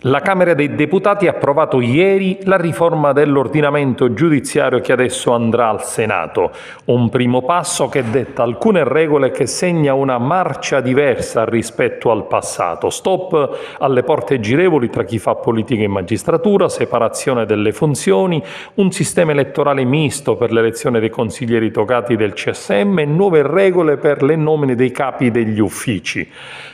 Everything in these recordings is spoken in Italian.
La Camera dei Deputati ha approvato ieri la riforma dell'ordinamento giudiziario che adesso andrà al Senato. Un primo passo che detta alcune regole e che segna una marcia diversa rispetto al passato. Stop alle porte girevoli tra chi fa politica in magistratura, separazione delle funzioni, un sistema elettorale misto per l'elezione dei consiglieri togati del CSM e nuove regole per le nomine dei capi degli uffici.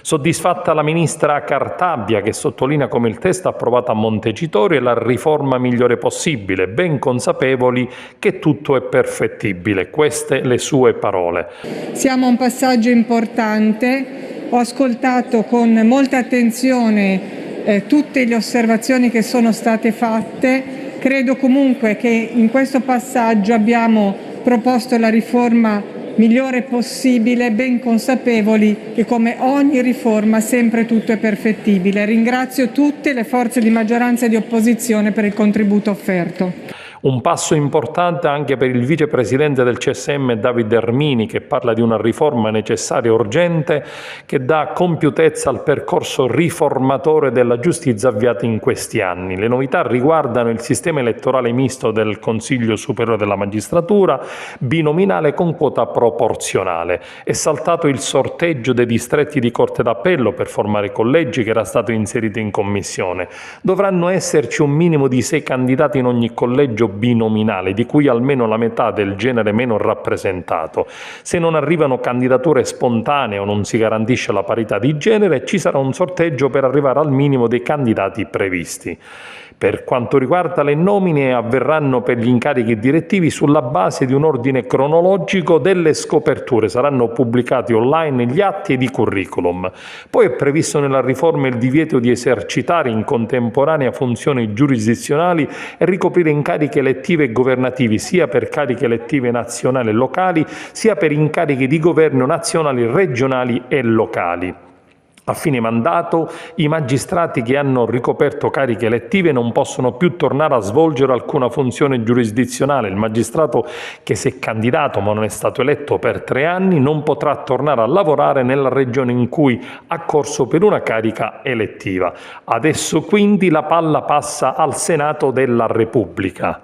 Soddisfatta la ministra Cartabia, che sottolinea come il testo approvato a Montecitorio è la riforma migliore possibile, ben consapevoli che tutto è perfettibile. Queste le sue parole. Siamo a un passaggio importante. Ho ascoltato con molta attenzione tutte le osservazioni che sono state fatte. Credo comunque che in questo passaggio abbiamo proposto la riforma migliore possibile, ben consapevoli che come ogni riforma sempre tutto è perfettibile. Ringrazio tutte le forze di maggioranza e di opposizione per il contributo offerto. Un passo importante anche per il vicepresidente del CSM David Ermini, che parla di una riforma necessaria e urgente che dà compiutezza al percorso riformatore della giustizia avviato in questi anni. Le novità riguardano il sistema elettorale misto del Consiglio Superiore della Magistratura, binominale con quota proporzionale. È saltato il sorteggio dei distretti di Corte d'Appello per formare collegi che era stato inserito in commissione. Dovranno esserci un minimo di 6 candidati in ogni collegio binominale, di cui almeno la metà del genere meno rappresentato. Se non arrivano candidature spontanee o non si garantisce la parità di genere, ci sarà un sorteggio per arrivare al minimo dei candidati previsti. Per quanto riguarda le nomine, avverranno per gli incarichi direttivi sulla base di un ordine cronologico delle scoperture. Saranno pubblicati online gli atti ed i curriculum. Poi è previsto nella riforma il divieto di esercitare in contemporanea funzioni giurisdizionali e ricoprire incarichi elettivi e governativi, sia per cariche elettive nazionali e locali, sia per incarichi di governo nazionali, regionali e locali. A fine mandato, i magistrati che hanno ricoperto cariche elettive non possono più tornare a svolgere alcuna funzione giurisdizionale. Il magistrato che si è candidato ma non è stato eletto per 3 anni non potrà tornare a lavorare nella regione in cui ha corso per una carica elettiva. Adesso quindi la palla passa al Senato della Repubblica.